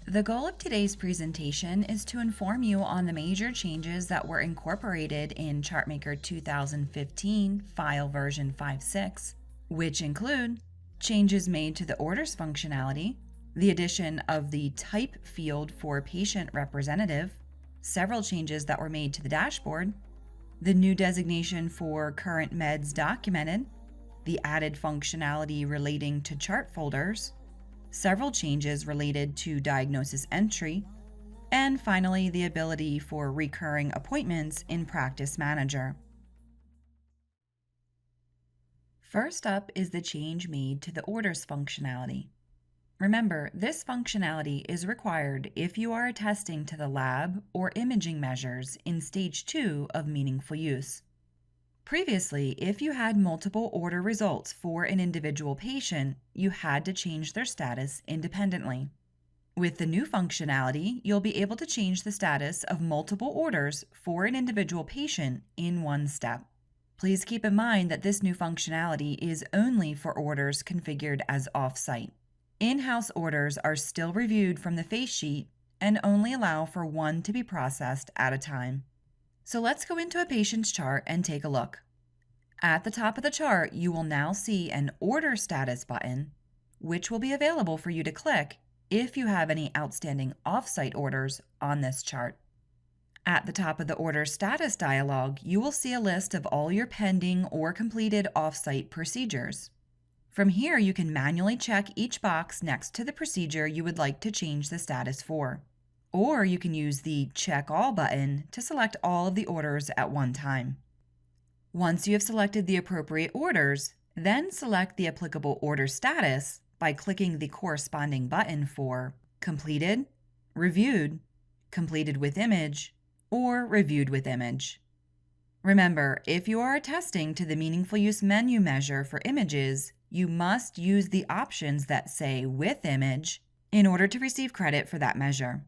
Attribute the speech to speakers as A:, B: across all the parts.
A: The goal of today's presentation is to inform you on the major changes that were incorporated in ChartMaker 2015 File version 5.6, which include changes made to the orders functionality, the addition of the type field for patient representative, several changes that were made to the dashboard, the new designation for current meds documented, the added functionality relating to chart folders, several changes related to diagnosis entry, and finally, the ability for recurring appointments in Practice Manager. First up is the change made to the orders functionality. Remember, this functionality is required if you are attesting to the lab or imaging measures in Stage 2 of meaningful use. Previously, if you had multiple order results for an individual patient, you had to change their status independently. With the new functionality, you'll be able to change the status of multiple orders for an individual patient in one step. Please keep in mind that this new functionality is only for orders configured as off-site. In-house orders are still reviewed from the face sheet and only allow for one to be processed at a time. So let's go into a patient's chart and take a look. At the top of the chart, you will now see an Order Status button, which will be available for you to click if you have any outstanding off-site orders on this chart. At the top of the Order Status dialog, you will see a list of all your pending or completed off-site procedures. From here, you can manually check each box next to the procedure you would like to change the status for. Or you can use the Check All button to select all of the orders at one time. Once you have selected the appropriate orders, then select the applicable order status by clicking the corresponding button for Completed, Reviewed, Completed with Image, or Reviewed with Image. Remember, if you are attesting to the Meaningful Use menu measure for images, you must use the options that say With Image in order to receive credit for that measure.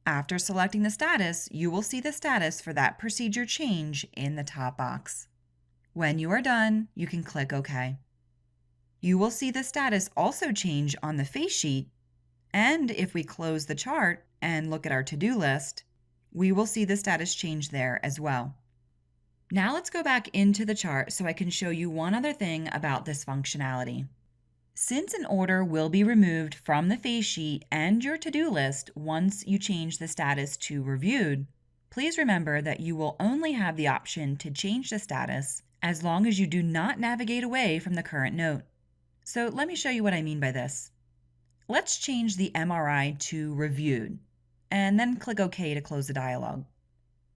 A: After selecting the status, you will see the status for that procedure change in the top box. When you are done, you can click OK. You will see the status also change on the face sheet, and if we close the chart and look at our to-do list, we will see the status change there as well. Now let's go back into the chart so I can show you one other thing about this functionality. Since an order will be removed from the face sheet and your to-do list once you change the status to Reviewed, please remember that you will only have the option to change the status as long as you do not navigate away from the current note. So let me show you what I mean by this. Let's change the MRI to Reviewed, and then click OK to close the dialog.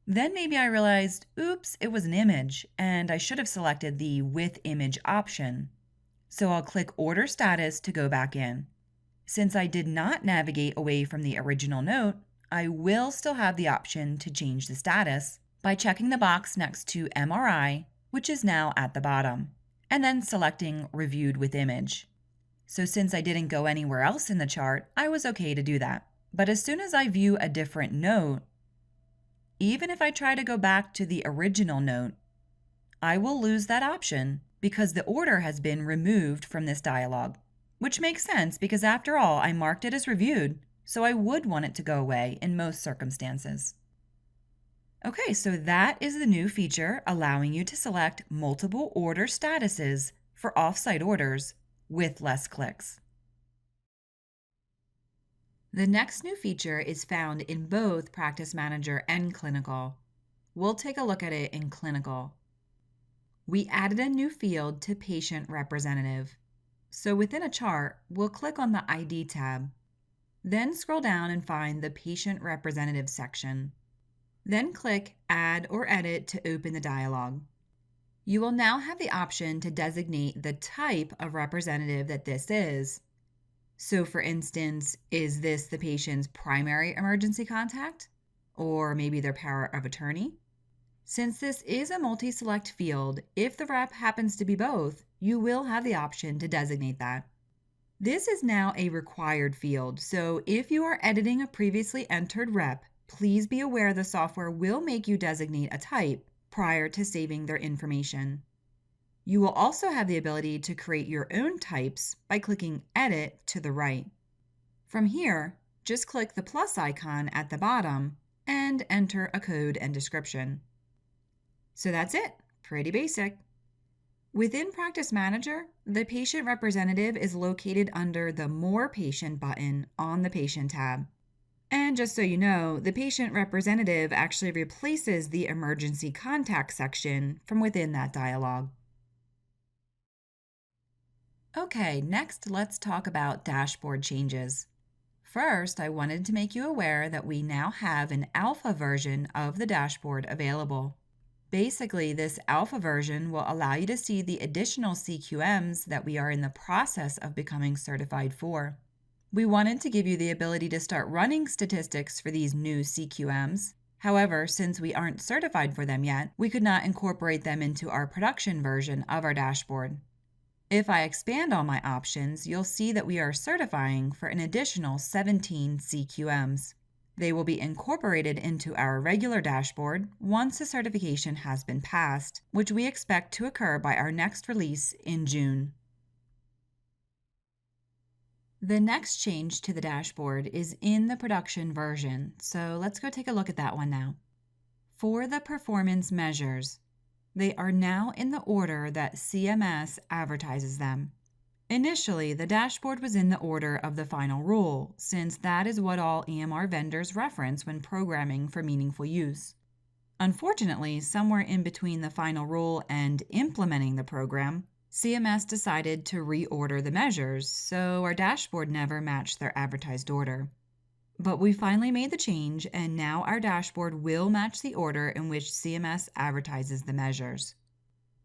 A: Then maybe I realized, oops, it was an image, and I should have selected the With Image option. So I'll click Order Status to go back in. Since I did not navigate away from the original note, I will still have the option to change the status by checking the box next to MRI, which is now at the bottom, and then selecting Reviewed with Image. So since I didn't go anywhere else in the chart, I was okay to do that. But as soon as I view a different note, even if I try to go back to the original note, I will lose that option because the order has been removed from this dialog, which makes sense because after all, I marked it as reviewed, so I would want it to go away in most circumstances. Okay, so that is the new feature allowing you to select multiple order statuses for off-site orders with less clicks. The next new feature is found in both Practice Manager and Clinical. We'll take a look at it in Clinical. We added a new field to Patient Representative. So within a chart, we'll click on the ID tab. Then scroll down and find the Patient Representative section. Then click Add or Edit to open the dialog. You will now have the option to designate the type of representative that this is. So for instance, is this the patient's primary emergency contact? Or maybe their power of attorney? Since this is a multi-select field, if the rep happens to be both, you will have the option to designate that. This is now a required field, so if you are editing a previously entered rep, please be aware the software will make you designate a type prior to saving their information. You will also have the ability to create your own types by clicking Edit to the right. From here, Just click the plus icon at the bottom and enter a code and description. So that's it, pretty basic. Within Practice Manager, the patient representative is located under the More Patient button on the Patient tab. And just so you know, the patient representative actually replaces the emergency contact section from within that dialog. Okay, next let's talk about dashboard changes. First, I wanted to make you aware that we now have an alpha version of the dashboard available. Basically, this alpha version will allow you to see the additional CQMs that we are in the process of becoming certified for. We wanted to give you the ability to start running statistics for these new CQMs. However, since we aren't certified for them yet, we could not incorporate them into our production version of our dashboard. If I expand on my options, you'll see that we are certifying for an additional 17 CQMs. They will be incorporated into our regular dashboard once the certification has been passed, which we expect to occur by our next release in June. The next change to the dashboard is in the production version, so let's go take a look at that one now. For the performance measures, they are now in the order that CMS advertises them. Initially, the dashboard was in the order of the final rule, since that is what all EMR vendors reference when programming for meaningful use. Unfortunately, somewhere in between the final rule and implementing the program, CMS decided to reorder the measures, so our dashboard never matched their advertised order. But we finally made the change, and now our dashboard will match the order in which CMS advertises the measures.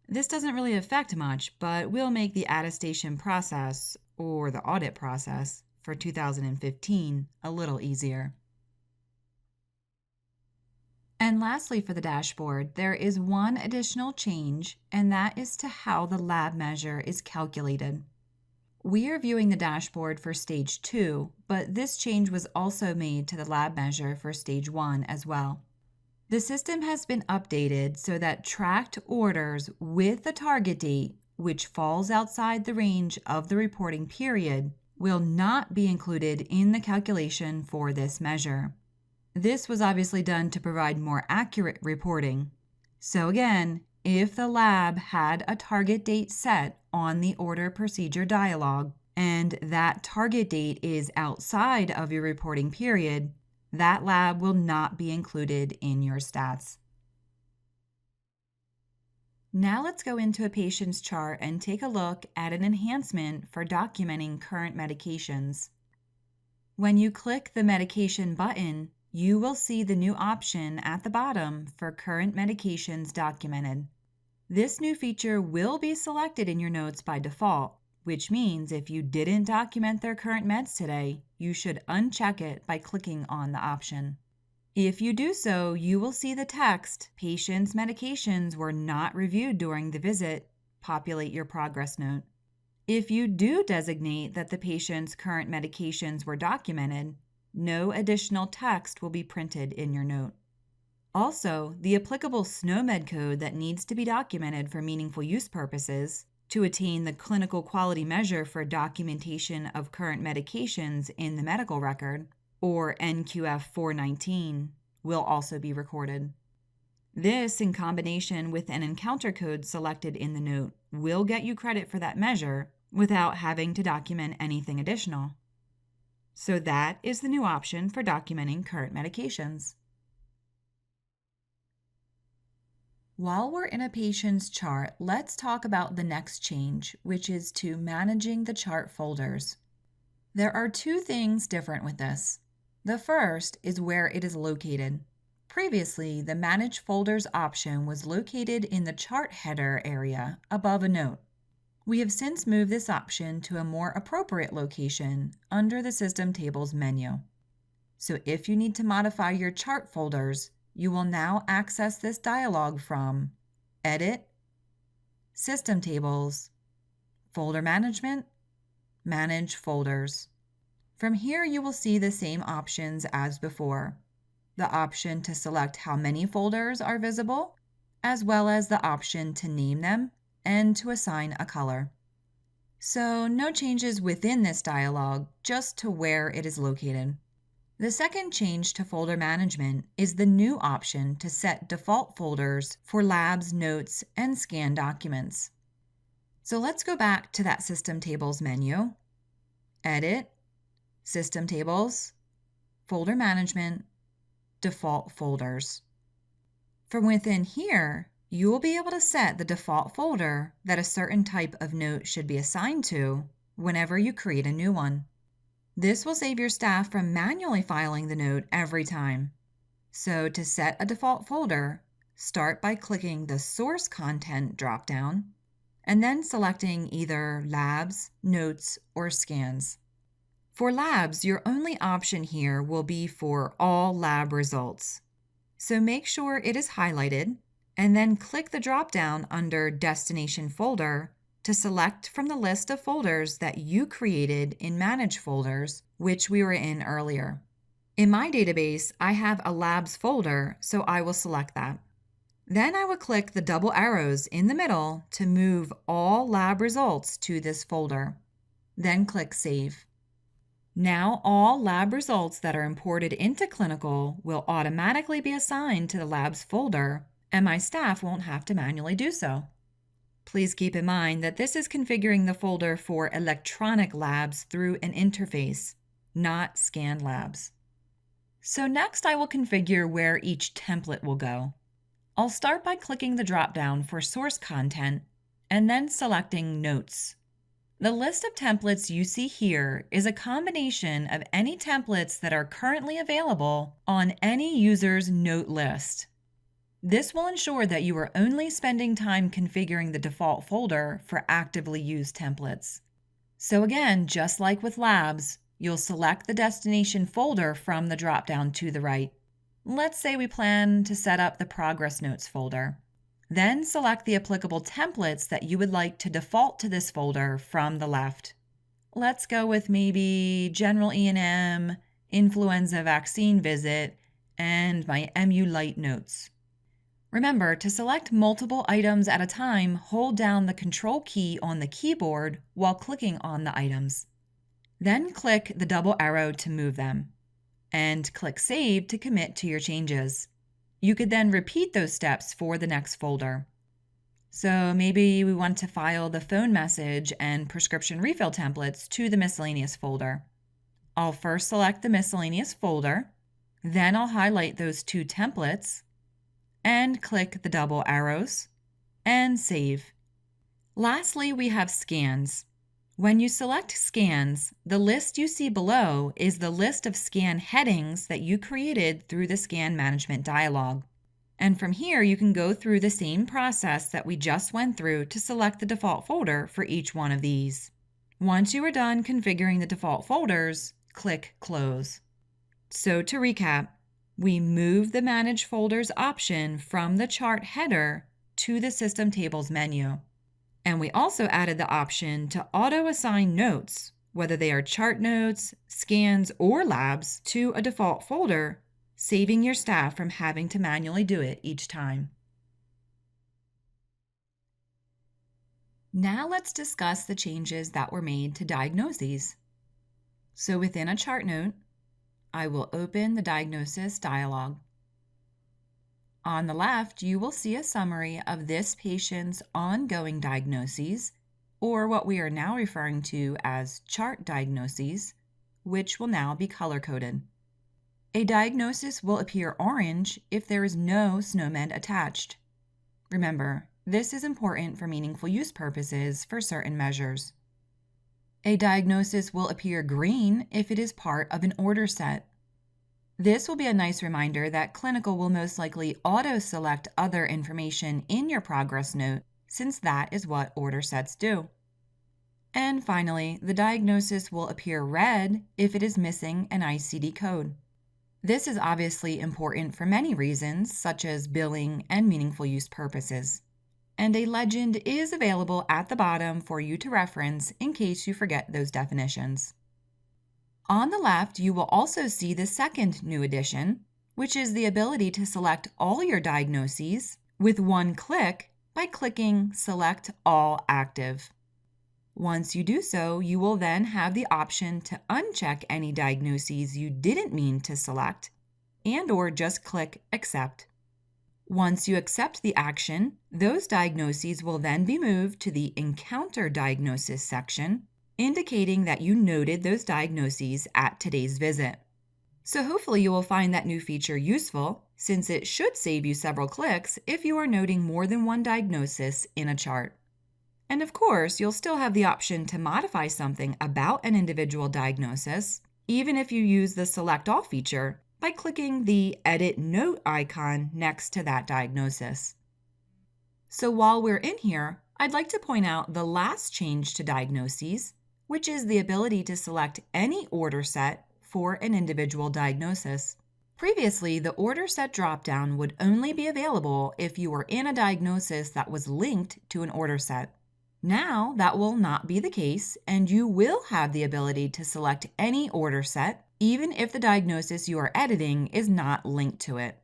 A: This doesn't really affect much, but will make the attestation process, or the audit process, for 2015 a little easier. And lastly, for the dashboard, there is one additional change, and that is to how the lab measure is calculated. We are viewing the dashboard for Stage 2, but this change was also made to the lab measure for Stage 1 as well. The system has been updated so that tracked orders with the target date, which falls outside the range of the reporting period, will not be included in the calculation for this measure. This was obviously done to provide more accurate reporting. So again, if the lab had a target date set on the order procedure dialog, and that target date is outside of your reporting period, that lab will not be included in your stats. Now let's go into a patient's chart and take a look at an enhancement for documenting current medications. When you click the medication button, you will see the new option at the bottom for current medications documented. This new feature will be selected in your notes by default, which means if you didn't document their current meds today, you should uncheck it by clicking on the option. If you do so, you will see the text, "Patient's medications were not reviewed during the visit. Populate your progress note." If you do designate that the patient's current medications were documented, no additional text will be printed in your note. Also, the applicable SNOMED code that needs to be documented for meaningful use purposes to attain the clinical quality measure for documentation of current medications in the medical record, or NQF 419, will also be recorded. This, in combination with an encounter code selected in the note, will get you credit for that measure without having to document anything additional. So that is the new option for documenting current medications. While we're in a patient's chart, let's talk about the next change, which is to managing the chart folders. There are two things different with this. The first is where it is located. Previously, the Manage Folders option was located in the chart header area above a note. We have since moved this option to a more appropriate location under the System Tables menu. So if you need to modify your chart folders, you will now access this dialog from Edit, System Tables, Folder Management, Manage Folders. From here, you will see the same options as before. The option to select how many folders are visible, as well as the option to name them and to assign a color. So no changes within this dialog, just to where it is located. The second change to folder management is the new option to set default folders for labs, notes, and scan documents. So let's go back to that System Tables menu, Edit, System Tables, Folder Management, Default Folders. From within here, you will be able to set the default folder that a certain type of note should be assigned to whenever you create a new one. This will save your staff from manually filing the note every time. So to set a default folder, start by clicking the Source Content dropdown and then selecting either Labs, Notes, or Scans. For Labs, your only option here will be for all lab results. So make sure it is highlighted and then click the dropdown under Destination Folder to select from the list of folders that you created in Manage Folders, which we were in earlier. In my database, I have a Labs folder, so I will select that. Then I will click the double arrows in the middle to move all lab results to this folder. Then click Save. Now all lab results that are imported into Clinical will automatically be assigned to the Labs folder, and my staff won't have to manually do so. Please keep in mind that this is configuring the folder for electronic labs through an interface, not scanned labs. So next I will configure where each template will go. I'll start by clicking the drop-down for Source Content and then selecting Notes. The list of templates you see here is a combination of any templates that are currently available on any user's note list. This will ensure that you are only spending time configuring the default folder for actively used templates. So again, just like with Labs, you'll select the destination folder from the drop-down to the right. Let's say we plan to set up the Progress Notes folder. Then select the applicable templates that you would like to default to this folder from the left. Let's go with maybe General E&M, Influenza Vaccine Visit, and my MU Lite notes. Remember, to select multiple items at a time, hold down the Control key on the keyboard while clicking on the items. Then click the double arrow to move them, and click Save to commit to your changes. You could then repeat those steps for the next folder. So maybe we want to file the phone message and prescription refill templates to the miscellaneous folder. I'll first select the miscellaneous folder, then I'll highlight those two templates and click the double arrows and save. Lastly, we have scans. When you select scans, the list you see below is the list of scan headings that you created through the Scan Management dialog. And from here, you can go through the same process that we just went through to select the default folder for each one of these. Once you are done configuring the default folders, click Close. So to recap, we moved the Manage Folders option from the chart header to the System Tables menu. And we also added the option to auto-assign notes, whether they are chart notes, scans, or labs, to a default folder, saving your staff from having to manually do it each time. Now let's discuss the changes that were made to diagnoses. So within a chart note, I will open the Diagnosis dialog. On the left, you will see a summary of this patient's ongoing diagnoses, or what we are now referring to as chart diagnoses, which will now be color-coded. A diagnosis will appear orange if there is no SNOMED attached. Remember, this is important for meaningful use purposes for certain measures. A diagnosis will appear green if it is part of an order set. This will be a nice reminder that Clinical will most likely auto-select other information in your progress note, since that is what order sets do. And finally, the diagnosis will appear red if it is missing an ICD code. This is obviously important for many reasons, such as billing and meaningful use purposes. And a legend is available at the bottom for you to reference in case you forget those definitions. On the left, you will also see the second new addition, which is the ability to select all your diagnoses with one click by clicking Select All Active. Once you do so, you will then have the option to uncheck any diagnoses you didn't mean to select and/or just click Accept. Once you accept the action, those diagnoses will then be moved to the Encounter Diagnosis section, indicating that you noted those diagnoses at today's visit. So hopefully you will find that new feature useful, since it should save you several clicks if you are noting more than one diagnosis in a chart. And of course, you'll still have the option to modify something about an individual diagnosis, even if you use the Select All feature by clicking the Edit Note icon next to that diagnosis. So while we're in here, I'd like to point out the last change to diagnoses, which is the ability to select any order set for an individual diagnosis. Previously, the order set dropdown would only be available if you were in a diagnosis that was linked to an order set. Now, that will not be the case, and you will have the ability to select any order set, even if the diagnosis you are editing is not linked to it.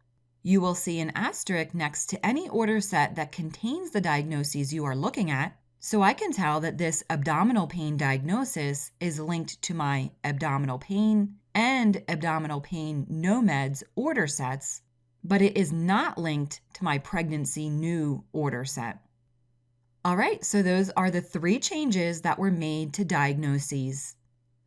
A: You will see an asterisk next to any order set that contains the diagnoses you are looking at, so I can tell that this abdominal pain diagnosis is linked to my abdominal pain and abdominal pain no meds order sets, but it is not linked to my pregnancy new order set. All right, so those are the 3 changes that were made to diagnoses: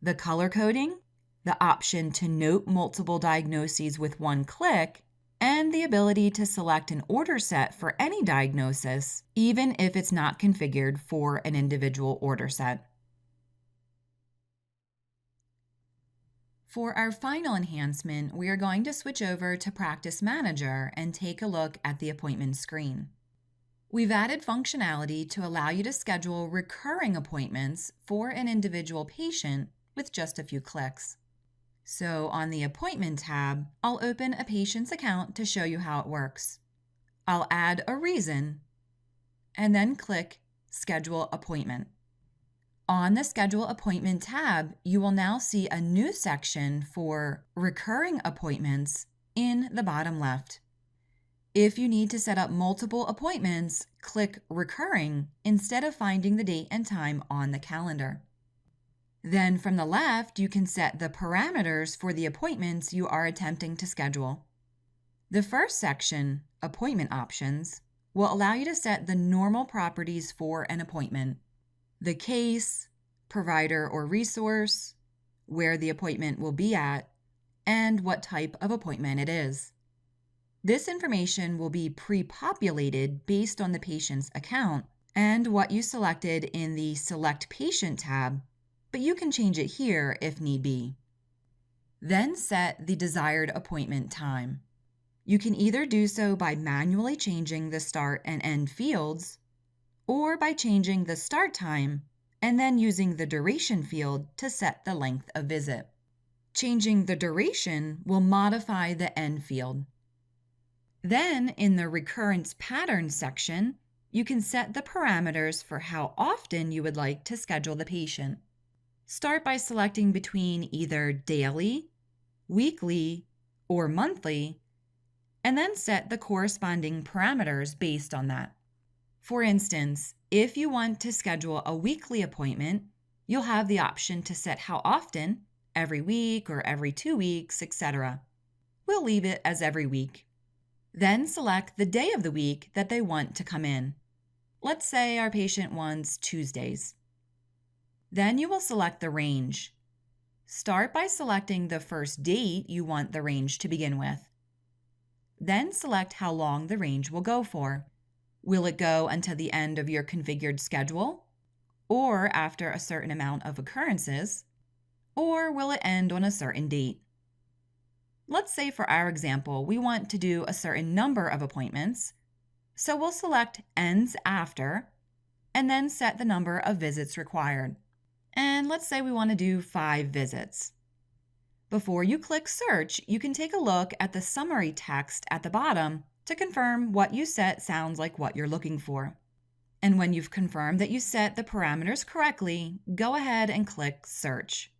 A: the color coding, the option to note multiple diagnoses with one click, and the ability to select an order set for any diagnosis, even if it's not configured for an individual order set. For our final enhancement, we are going to switch over to Practice Manager and take a look at the appointment screen. We've added functionality to allow you to schedule recurring appointments for an individual patient with just a few clicks. So on the Appointment tab, I'll open a patient's account to show you how it works. I'll add a reason and then click Schedule Appointment. On the Schedule Appointment tab, you will now see a new section for recurring appointments in the bottom left. If you need to set up multiple appointments, click Recurring instead of finding the date and time on the calendar. Then from the left, you can set the parameters for the appointments you are attempting to schedule. The first section, Appointment Options, will allow you to set the normal properties for an appointment: the case, provider or resource, where the appointment will be at, and what type of appointment it is. This information will be pre-populated based on the patient's account and what you selected in the Select Patient tab, but you can change it here if need be. Then set the desired appointment time. You can either do so by manually changing the start and end fields, or by changing the start time and then using the duration field to set the length of visit. Changing the duration will modify the end field. Then, in the Recurrence Patterns section, you can set the parameters for how often you would like to schedule the patient. Start by selecting between either daily, weekly, or monthly, and then set the corresponding parameters based on that. For instance, if you want to schedule a weekly appointment, you'll have the option to set how often, every week or every 2 weeks, etc. We'll leave it as every week. Then select the day of the week that they want to come in. Let's say our patient wants Tuesdays. Then you will select the range. Start by selecting the first date you want the range to begin with. Then select how long the range will go for. Will it go until the end of your configured schedule, or after a certain amount of occurrences, or will it end on a certain date? Let's say for our example, we want to do a certain number of appointments, so we'll select Ends After, and then set the number of visits required. And let's say we want to do 5 visits. Before you click Search, you can take a look at the summary text at the bottom to confirm what you set sounds like what you're looking for. And when you've confirmed that you set the parameters correctly, go ahead and click Search.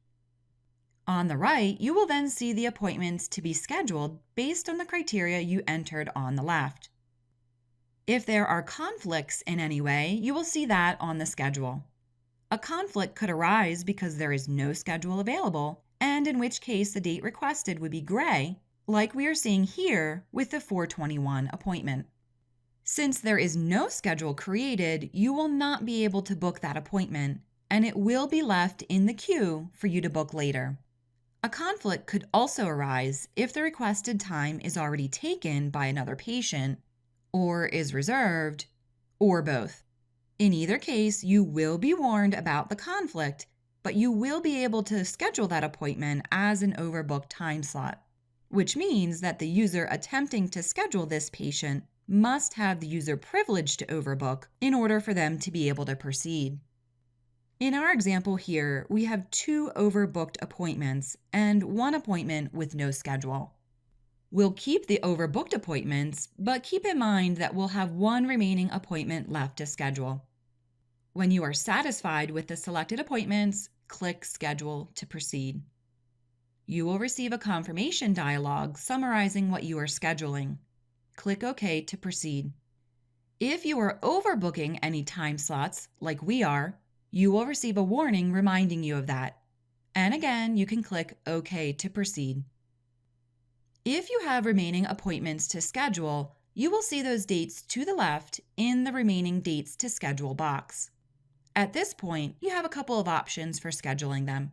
A: On the right, you will then see the appointments to be scheduled based on the criteria you entered on the left. If there are conflicts in any way, you will see that on the schedule. A conflict could arise because there is no schedule available, and in which case the date requested would be gray, like we are seeing here with the 4/21 appointment. Since there is no schedule created, you will not be able to book that appointment, and it will be left in the queue for you to book later. A conflict could also arise if the requested time is already taken by another patient, or is reserved, or both. In either case, you will be warned about the conflict, but you will be able to schedule that appointment as an overbooked time slot, which means that the user attempting to schedule this patient must have the user privilege to overbook in order for them to be able to proceed. In our example here, we have 2 overbooked appointments and 1 appointment with no schedule. We'll keep the overbooked appointments, but keep in mind that we'll have 1 remaining appointment left to schedule. When you are satisfied with the selected appointments, click Schedule to proceed. You will receive a confirmation dialog summarizing what you are scheduling. Click OK to proceed. If you are overbooking any time slots, like we are, you will receive a warning reminding you of that. And again, you can click OK to proceed. If you have remaining appointments to schedule, you will see those dates to the left in the Remaining Dates to Schedule box. At this point, you have a couple of options for scheduling them.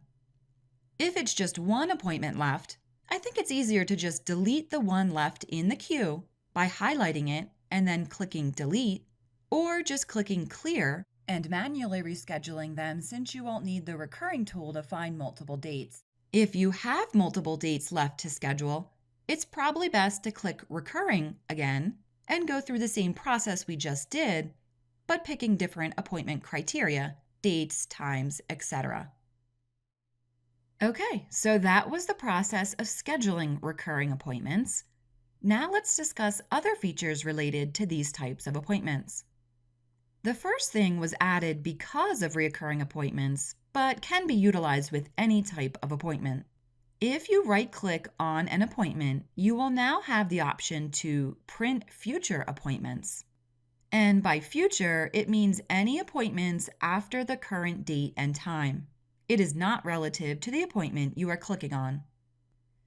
A: If it's just 1 appointment left, I think it's easier to just delete the one left in the queue by highlighting it and then clicking Delete, or just clicking Clear and manually rescheduling them, since you won't need the recurring tool to find multiple dates. If you have multiple dates left to schedule, it's probably best to click Recurring again and go through the same process we just did, but picking different appointment criteria, dates, times, etc. Okay, so that was the process of scheduling recurring appointments. Now let's discuss other features related to these types of appointments. The first thing was added because of recurring appointments, but can be utilized with any type of appointment. If you right-click on an appointment, you will now have the option to print future appointments. And by future, it means any appointments after the current date and time. It is not relative to the appointment you are clicking on.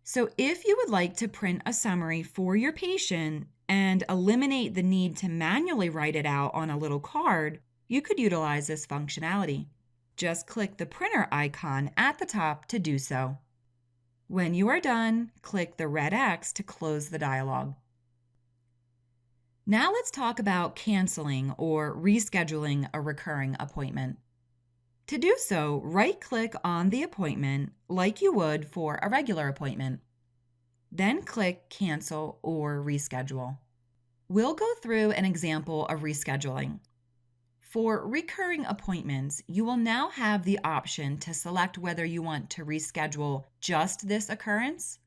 A: So if you would like to print a summary for your patient and eliminate the need to manually write it out on a little card, you could utilize this functionality. Just click the printer icon at the top to do so. When you are done, click the red X to close the dialog. Now let's talk about canceling or rescheduling a recurring appointment. To do so, right-click on the appointment like you would for a regular appointment. Then click Cancel or Reschedule. We'll go through an example of rescheduling. For recurring appointments, you will now have the option to select whether you want to reschedule just this occurrence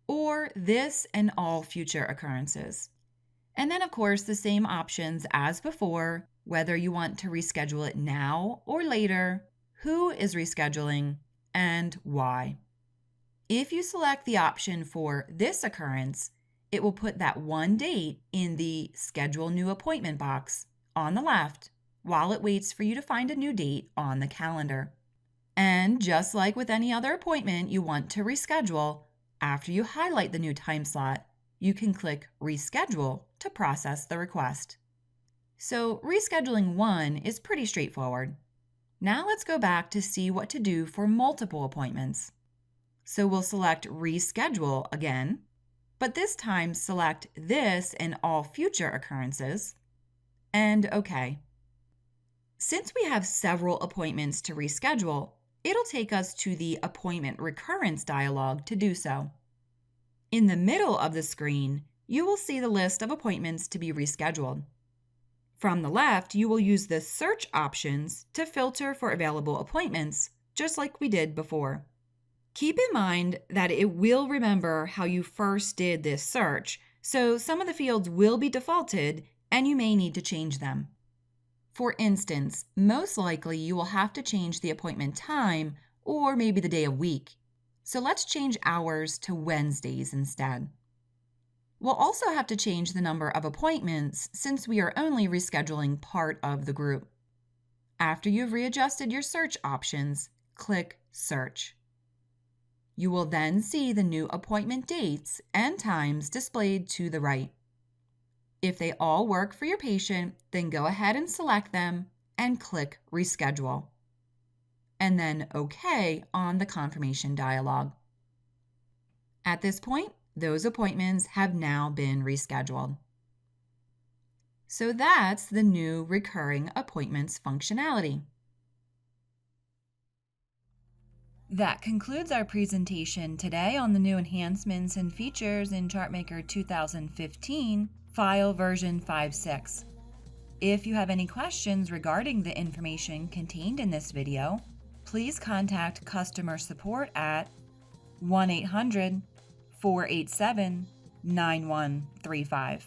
A: or this and all future occurrences. And then, of course, the same options as before, whether you want to reschedule it now or later, who is rescheduling, and why. If you select the option for this occurrence, it will put that one date in the Schedule New Appointment box on the left while it waits for you to find a new date on the calendar. And just like with any other appointment you want to reschedule, after you highlight the new time slot, you can click Reschedule to process the request. So rescheduling 1 is pretty straightforward. Now let's go back to see what to do for multiple appointments. So we'll select Reschedule again, but this time select this and all future occurrences, and OK. Since we have several appointments to reschedule, it'll take us to the Appointment Recurrence dialog to do so. In the middle of the screen, you will see the list of appointments to be rescheduled. From the left, you will use the Search options to filter for available appointments, just like we did before. Keep in mind that it will remember how you first did this search, so some of the fields will be defaulted and you may need to change them. For instance, most likely you will have to change the appointment time or maybe the day of week. So let's change hours to Wednesdays instead. We'll also have to change the number of appointments since we are only rescheduling part of the group. After you've readjusted your search options, click Search. You will then see the new appointment dates and times displayed to the right. If they all work for your patient, then go ahead and select them and click Reschedule, and then OK on the confirmation dialog. At this point, those appointments have now been rescheduled. So that's the new recurring appointments functionality. That concludes our presentation today on the new enhancements and features in ChartMaker 2015, file version 5.6. If you have any questions regarding the information contained in this video, please contact customer support at 1-800-487-9135.